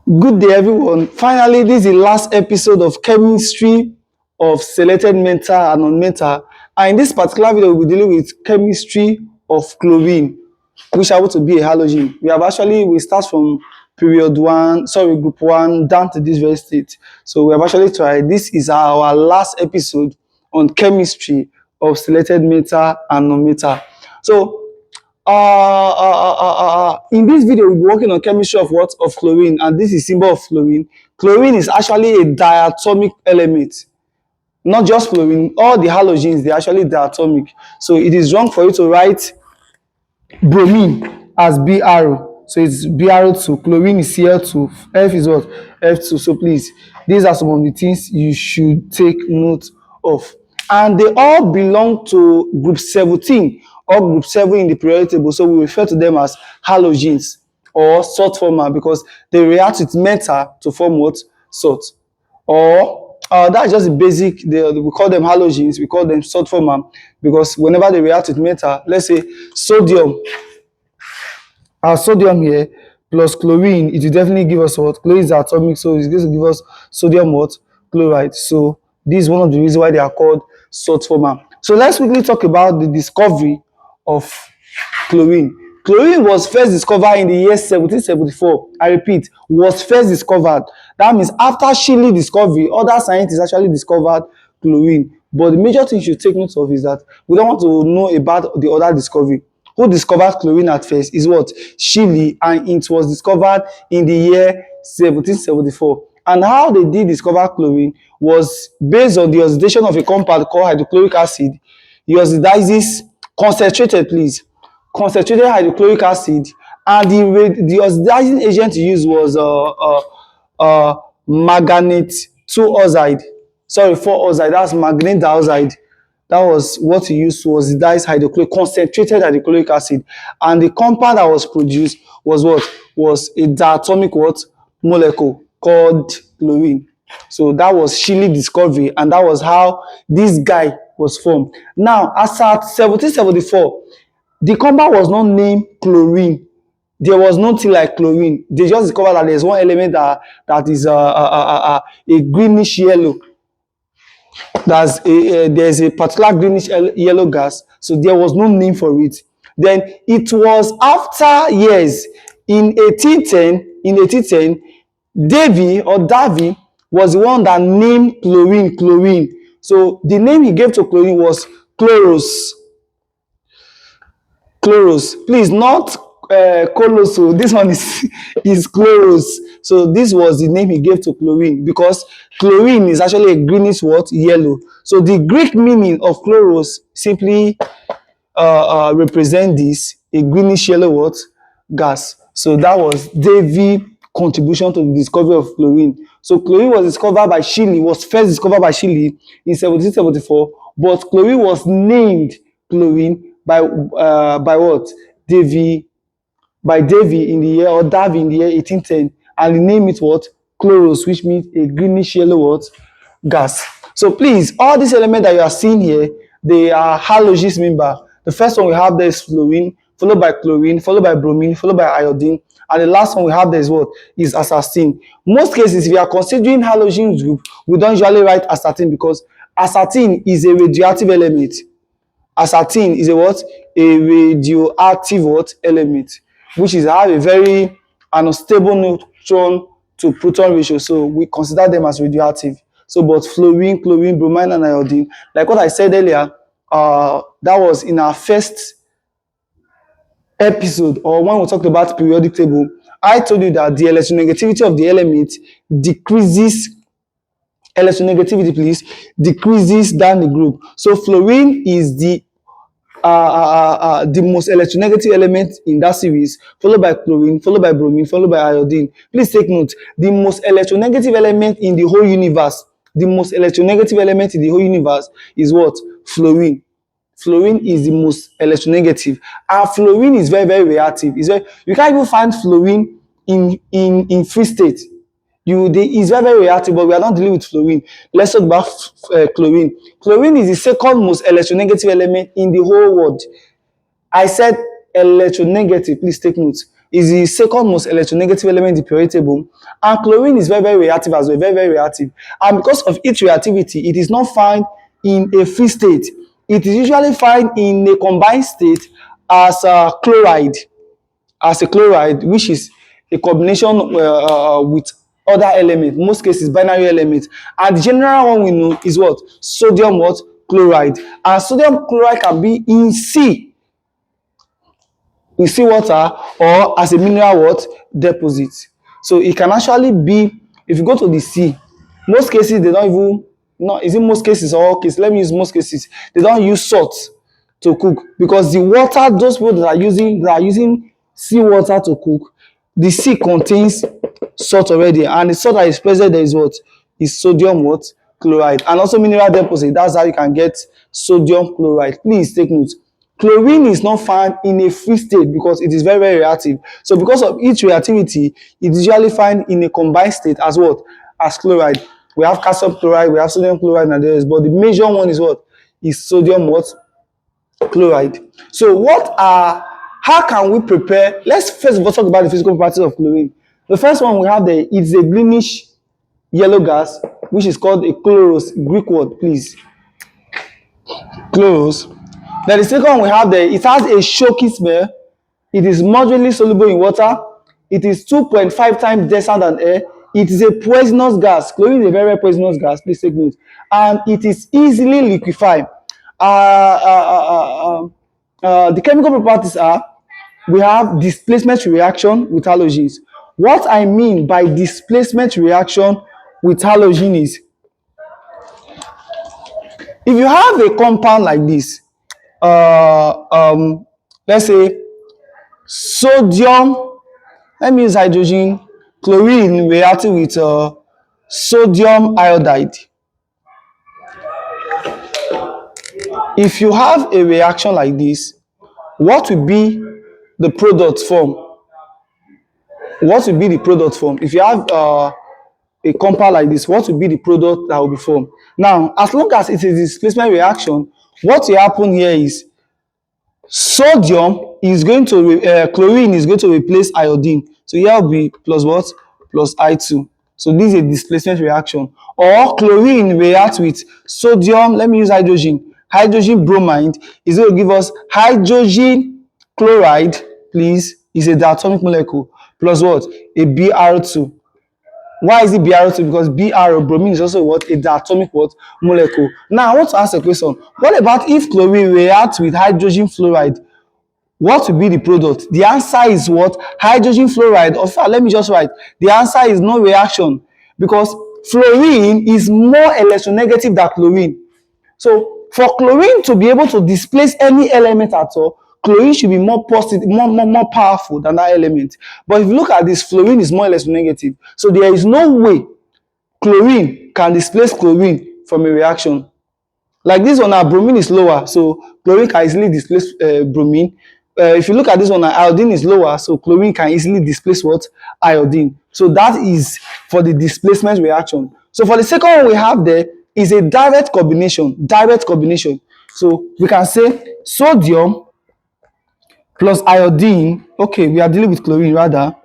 Good day, everyone. Finally, this is the last episode of chemistry of selected metal and non-metal. And in this particular video, we'll be dealing with chemistry of chlorine, which happens to be a halogen. We start from group one, down to this very state. So we have actually tried. This is our last episode on chemistry of selected metal and non-metal. So in this video, we'll be working on chemistry of what? Of chlorine, and this is symbol of chlorine. Chlorine is actually a diatomic element. Not just chlorine, all the halogens, they're actually diatomic. So it is wrong for you to write bromine as Br. So it's Br2, chlorine is Cl2, F is what? F2. So please, these are some of the things you should take note of. And they all belong to group 17 or group 7 in the periodic table. So we refer to them as halogens or salt former because they react with metal to form what? Salt. Or that's just the basic. We call them halogens, we call them salt former because whenever they react with metal, let's say sodium, our sodium here plus chlorine, it will definitely give us what? Chlorine is atomic, so it's going to give us sodium what? Chloride. So this is one of the reasons why they are called salt former. So let's quickly talk about the discovery of chlorine. Chlorine was first discovered in the year 1774. I repeat, was first discovered. That means after Chile discovery, other scientists actually discovered chlorine. But the major thing you should take note of is that we don't want to know about the other discovery. Who discovered chlorine at first is what? Chile, and it was discovered in the year 1774. And how they did discover chlorine was based on the oxidation of a compound called hydrochloric acid. It oxidizes concentrated hydrochloric acid, and the oxidizing agent used was manganate 2 oxide. Sorry, 4 oxide. That's manganate dioxide. That was what he used to oxidize concentrated hydrochloric acid, and the compound that was produced was what? Was a diatomic what? Molecule called chlorine. So that was Chile discovery, and that was how this guy was formed. Now, as at 1774, the compound was not named chlorine. There was nothing like chlorine. They just discovered that there's one element that is a greenish yellow. There's a particular greenish yellow gas, so there was no name for it. Then it was after years in 1810, Davy was the one that named chlorine. So the name he gave to chlorine was chloros. Please, not coloso. This one is chloros. So this was the name he gave to chlorine because chlorine is actually a greenish what? Yellow. So the Greek meaning of chloros simply represent this, a greenish yellow what? Gas. So that was Davy's contribution to the discovery of chlorine. So chlorine was first discovered by Chile in 1774, but chlorine was named chlorine by what? Davy in the year, or Davy in the year 1810, and the name it what? Chloros, which means a greenish yellow what? Gas. So please, all these elements that you are seeing here, they are halogens member. The first one we have there is fluorine, followed by chlorine, followed by bromine, followed by iodine, and the last one we have there is what? Is aspartame. Most cases, if you are considering halogen group, we don't usually write aspartame because aspartame is a radioactive element. Aspartame is a what? A radioactive what? Element, which is have a very unstable neutron to proton ratio. So we consider them as radioactive. So but fluorine, chlorine, bromine, and iodine, like what I said earlier, that was in our first episode, or when we talked about periodic table, I told you that the electronegativity of the element decreases down the group. So fluorine is the most electronegative element in that series, followed by chlorine, followed by bromine, followed by iodine. Please take note, the most electronegative element in the whole universe, is what? Fluorine. Fluorine is the most electronegative, and fluorine is very, very reactive. You can't even find fluorine in free state. It's very, very reactive, but we are not dealing with fluorine. Let's talk about chlorine. Chlorine is the second most electronegative element in the whole world. I said electronegative, please take note. is the second most electronegative element in the periodic table, and chlorine is very very reactive as well, very very reactive, and because of its reactivity it is not found in a free state. It is usually found in a combined state as a chloride, which is a combination with other elements, most cases binary elements, and the general one we know is what? Sodium what? Chloride. And sodium chloride can be in seawater or as a mineral what? Deposit. So it can actually be, if you go to the sea, most cases they don't even, no, is it most cases or all cases? Let me use most cases. They don't use salt to cook, because the water, those people that are using seawater to cook, the sea contains salt already, and the salt that is present there is what? Is sodium what? Chloride. And also mineral deposit, that's how you can get sodium chloride. Please take note. Chlorine is not found in a free state because it is very very reactive. So because of its reactivity, it is usually found in a combined state as what? As chloride. We have calcium chloride, we have sodium chloride, and others, but the major one is what? Is sodium what? Chloride. So how can we prepare? Let's first of all talk about the physical properties of chlorine. The first one we have there is a greenish yellow gas, which is called a chloros. Greek word, please. Chloros. Then the second one we have there, it has a choky smell. It is moderately soluble in water. It is 2.5 times denser than air. It is a poisonous gas. Chlorine is a very, very poisonous gas. Please take note. And it is easily liquefied. The chemical properties are, we have displacement reaction with halogens. What I mean by displacement reaction with halogen is, if you have a compound like this, let's say sodium, let me use hydrogen, chlorine reacting with sodium iodide. If you have a reaction like this, what will be the product form? What will be the product form? If you have a compound like this, what will be the product that will be formed? Now, as long as it is a displacement reaction, what will happen here is chlorine is going to replace iodine. So here will be plus what? Plus I2. So this is a displacement reaction. Or chlorine reacts with sodium, let me use hydrogen. Hydrogen bromide is going to give us hydrogen chloride, please, is a diatomic molecule, plus what? A Br2. Why is it Br2? Because Br, bromine, is also what? A diatomic what? Molecule. Now I want to ask a question. What about if chlorine reacts with hydrogen fluoride? What will be the product? The answer is what? Hydrogen fluoride. Or let me just write. The answer is no reaction, because fluorine is more electronegative than chlorine. So for chlorine to be able to displace any element at all, chlorine should be more positive, more powerful than that element. But if you look at this, fluorine is more electronegative. So there is no way chlorine can displace chlorine from a reaction. Like this one, our bromine is lower, so chlorine can easily displace bromine. If you look at this one, iodine is lower, so chlorine can easily displace what? Iodine. So that is for the displacement reaction. So for the second one we have there is a direct combination. Direct combination. So we can say sodium plus iodine. Okay, we are dealing with chlorine rather.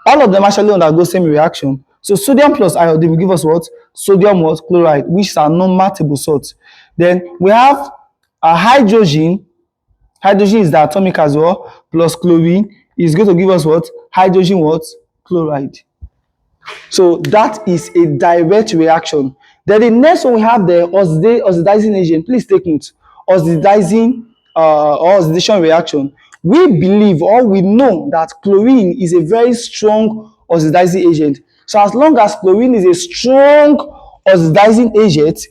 All of them actually undergo same reaction. So sodium plus iodine will give us what? Sodium what? Chloride, which are normal table salts. Then we have a hydrogen. Hydrogen is diatomic as well, plus chlorine is going to give us what? Hydrogen what? Chloride. So that is a direct reaction. Then the next one we have the oxidizing agent. Please take note. Oxidizing or oxidation reaction. We believe or we know that chlorine is a very strong oxidizing agent. So as long as chlorine is a strong oxidizing agent,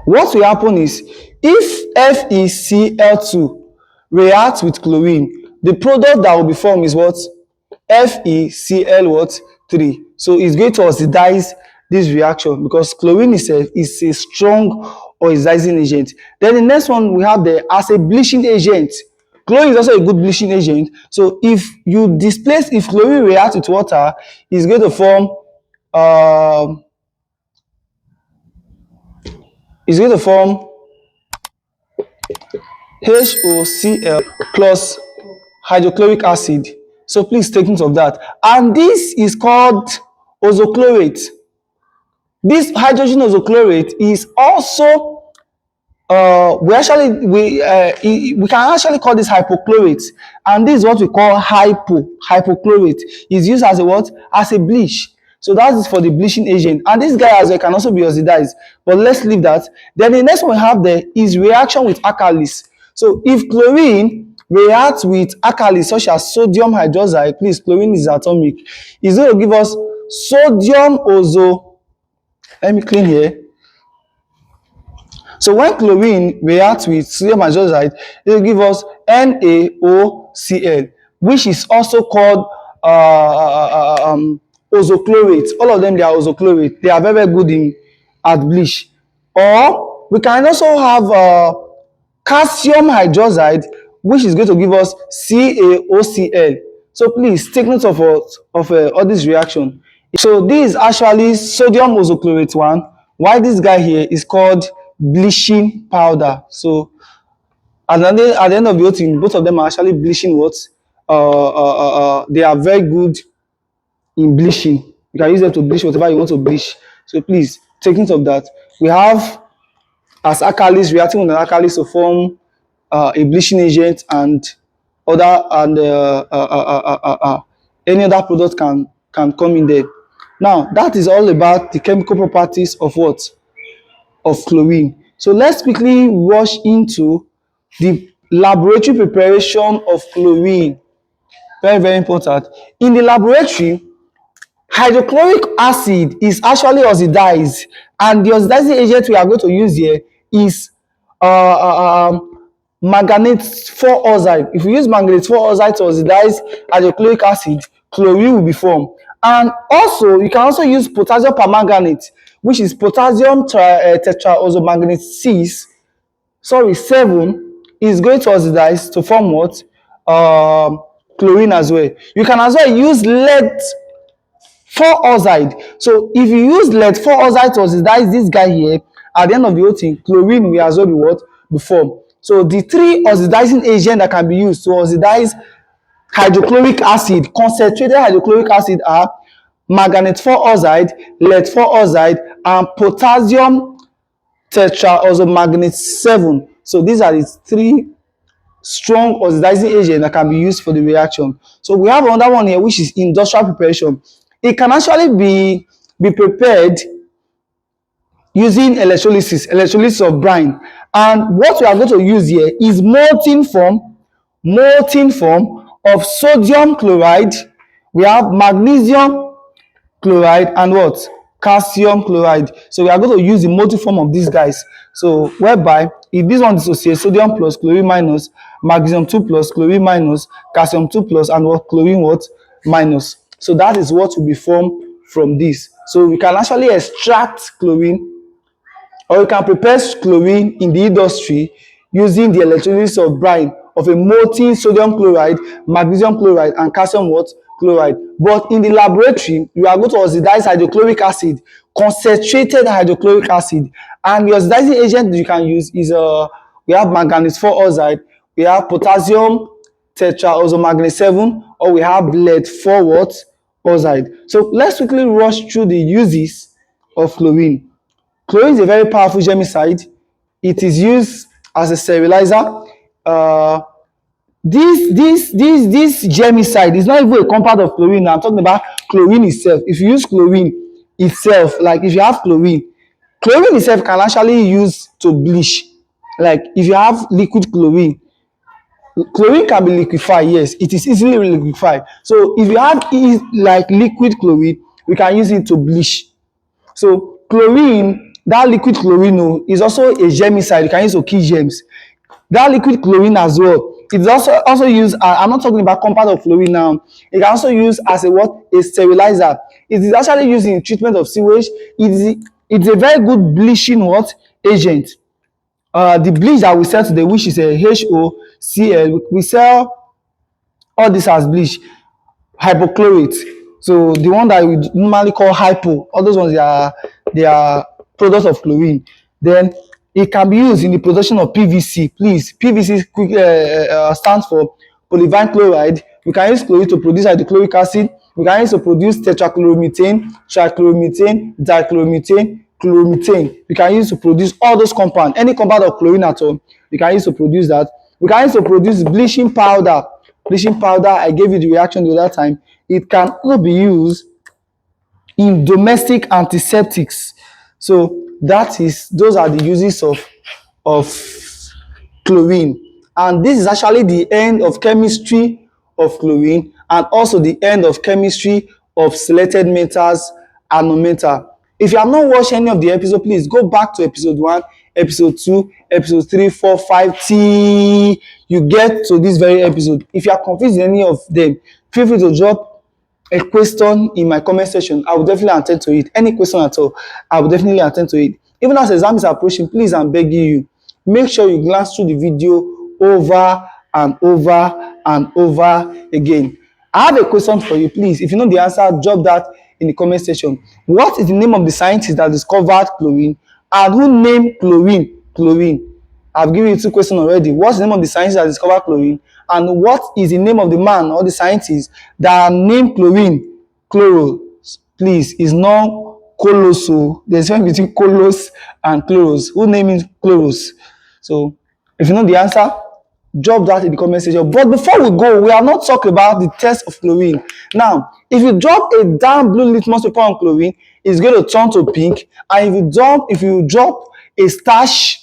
what will happen is, if FeCl2 reacts with chlorine, the product that will be formed is what? FeCl what? 3. So it's going to oxidize this reaction because chlorine is a strong oxidizing agent. Then the next one we have there as a bleaching agent. Chlorine is also a good bleaching agent. So if chlorine reacts with water, it's going to form HOCl plus hydrochloric acid. So please take note of that. And this is called ozochlorate. This hydrogen ozochlorate is also we can actually call this hypochlorate, and this is what we call hypochlorate. Is used as a what? As a bleach. So that is for the bleaching agent, and this guy as well can also be oxidized, but let's leave that. Then the next one we have there is reaction with alkalis. So if chlorine reacts with alkalis such as sodium hydroxide, please, chlorine is atomic, is going to give us sodium ozo. Let me clean here. So when chlorine reacts with sodium hydroxide, it will give us NaOCl, which is also called ozochlorate. All of them, they are ozochlorate. They are very, very good at bleach. Or we can also have calcium hydroxide, which is going to give us CaOCl. So please take note of all this reaction. So this is actually sodium ozochlorate one, while this guy here is called bleaching powder. So at the end of the whole thing, both of them are actually bleaching what? They are very good in bleaching. You can use them to bleach whatever you want to bleach. So please take note of that. We have as alkalis reacting with an alkalis to form a bleaching agent, and any other product can come in there. Now that is all about the chemical properties of what? Of chlorine. So let's quickly rush into the laboratory preparation of chlorine. Very, very important. In the laboratory, hydrochloric acid is actually oxidized, and the oxidizing agent we are going to use here is manganate 4 oxide. If we use manganate 4 oxide to oxidize hydrochloric acid, chlorine will be formed. And also you can also use potassium permanganate, which is potassium tetraoxomanganate 7, is going to oxidize to form what? Chlorine as well. You can as well use lead 4 oxide. So if you use lead 4 oxide to oxidize this guy here, at the end of the whole thing, chlorine will as well be what? Be formed. So the 3 oxidizing agents that can be used to oxidize hydrochloric acid, concentrated hydrochloric acid, are manganate 4 oxide, lead 4 oxide, and potassium tetraoxomanganate 7. So these are the 3 strong oxidizing agents that can be used for the reaction. So we have another one here, which is industrial preparation. It can actually be prepared using electrolysis of brine. And what we are going to use here is molten form of sodium chloride. We have magnesium chloride and what? Calcium chloride. So we are going to use the molten form of these guys. So whereby if this one dissociates, sodium plus, chlorine minus, magnesium 2 plus, chlorine minus, calcium 2 plus, and what? Chlorine what? Minus. So that is what will be formed from this. So we can actually extract chlorine, or you can prepare chlorine in the industry using the electrolysis of brine of a molten sodium chloride, magnesium chloride, and calcium what? Chloride. But in the laboratory, you are going to oxidize hydrochloric acid, concentrated hydrochloric acid, and the oxidizing agent you can use is we have manganese 4 oxide, we have potassium tetraoxomanganate 7, or we have lead 4 what? Oxide. So let's quickly rush through the uses of chlorine. Chlorine is a very powerful germicide. It is used as a sterilizer. This germicide is not even a compound of chlorine. I'm talking about chlorine itself. If you use chlorine itself, like if you have chlorine itself can actually use to bleach. Like if you have liquid chlorine can be liquefied. Yes, it is easily liquefied. So if you have like liquid chlorine, we can use it to bleach. So chlorine, that liquid chlorine is also a germicide. You can use to kill germs. That liquid chlorine as well, it's also used. I'm not talking about compound of chlorine now. It can also use as a what? A sterilizer. It is actually used in treatment of sewage. It's a very good bleaching what? Agent. The bleach that we sell today, which is a HOCl, we sell all this as bleach, hypochlorate. So the one that we normally call hypo, all those ones they are products of chlorine. Then it can be used in the production of PVC. Please, PVC stands for polyvinyl chloride. We can use chlorine to produce hydrochloric acid. We can use to produce tetrachloromethane, trichloromethane, dichloromethane, chloromethane. We can use to produce all those compounds. Any compound of chlorine at all, we can use to produce that. We can use to produce bleaching powder. Bleaching powder, I gave you the reaction the other time. It can also be used in domestic antiseptics. So those are the uses of chlorine. And this is actually the end of chemistry of chlorine, and also the end of chemistry of selected metals and non-metal. If you have not watched any of the episode, please go back to episode 1, episode 2, episode 3, 4, 5 till you get to this very episode. If you are confused in any of them, feel free to drop a question in my comment section. I will definitely attend to it. Any question at all, I will definitely attend to it. Even as exam is approaching, please, I'm begging you, make sure you glance through the video over and over and over again. I have a question for you. Please, if you know the answer, drop that in the comment section. What is the name of the scientist that discovered chlorine, and who named chlorine? I've given you 2 questions already. What's the name of the scientist that discovered chlorine, and what is the name of the man or the scientist that named chlorine chloros? Please, it's not coloso. There's a difference between colos and chloros. Who named chloros? So if you know the answer, drop that in the comment section. But before we go, we are not talking about the test of chlorine. Now, if you drop a damn blue litmus paper on chlorine, it's going to turn to pink. And if you drop a starch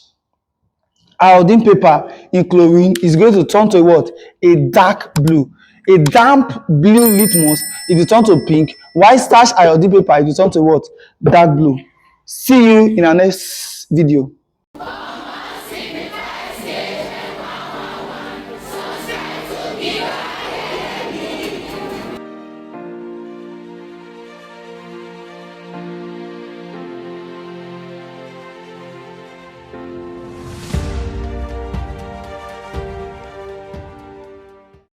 iodine paper in chlorine, is going to turn to what? A dark blue. A damp blue litmus, if you turn to pink, white starch iodine paper, if you turn to what? Dark blue. See you in our next video.